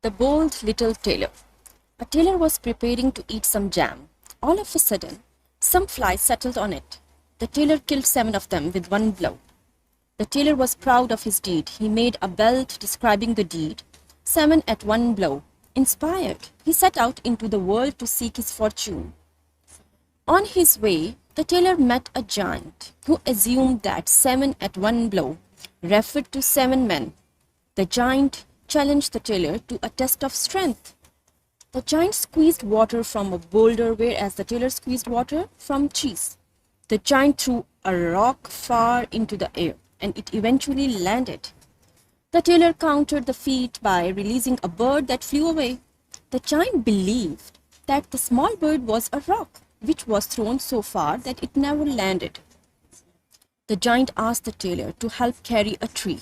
The Bold Little Tailor. A tailor was preparing to eat some jam. All of a sudden, some flies settled on it. The tailor killed 7 of them with one blow. The tailor was proud of his deed. He made a belt describing the deed. 7 at one blow. Inspired, he set out into the world to seek his fortune. On his way, the tailor met a giant who assumed that 7 at one blow referred to 7 men. The giant challenged the tailor to a test of strength. The giant squeezed water from a boulder, whereas the tailor squeezed water from cheese. The giant threw a rock far into the air, and it eventually landed. The tailor countered the feat by releasing a bird that flew away. The giant believed that the small bird was a rock, which was thrown so far that it never landed. The giant asked the tailor to help carry a tree.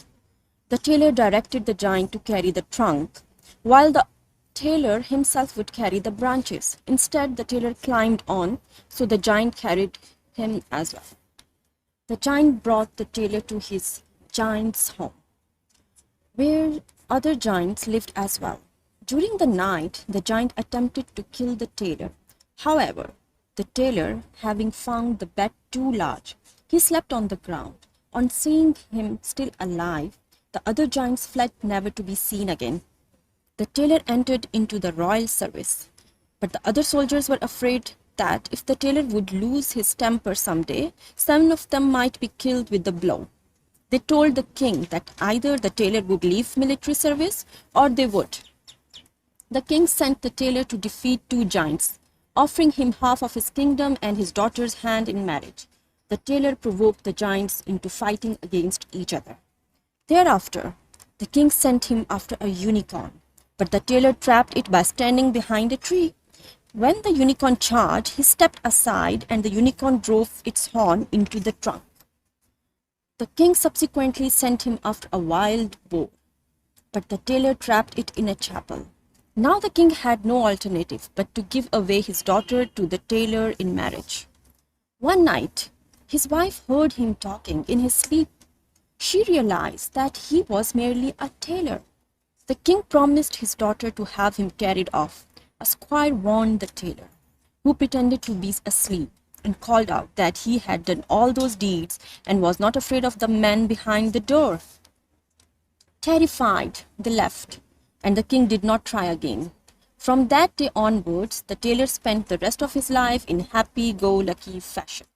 The tailor directed the giant to carry the trunk, while the tailor himself would carry the branches. Instead, the tailor climbed on, so the giant carried him as well. The giant brought the tailor to his giant's home, where other giants lived as well. During the night, the giant attempted to kill the tailor. However, the tailor, having found the bed too large, he slept on the ground. On seeing him still alive, the other giants fled, never to be seen again. The tailor entered into the royal service, but the other soldiers were afraid that if the tailor would lose his temper someday, 7 of them might be killed with the blow. They told the king that either the tailor would leave military service or they would. The king sent the tailor to defeat 2 giants, offering him half of his kingdom and his daughter's hand in marriage. The tailor provoked the giants into fighting against each other. Thereafter, the king sent him after a unicorn, but the tailor trapped it by standing behind a tree. When the unicorn charged, he stepped aside and the unicorn drove its horn into the trunk. The king subsequently sent him after a wild boar, but the tailor trapped it in a chapel. Now the king had no alternative but to give away his daughter to the tailor in marriage. One night, his wife heard him talking in his sleep. She realized that he was merely a tailor. The king promised his daughter to have him carried off. A squire warned the tailor, who pretended to be asleep, and called out that he had done all those deeds and was not afraid of the men behind the door. Terrified, they left, and the king did not try again. From that day onwards, the tailor spent the rest of his life in happy-go-lucky fashion.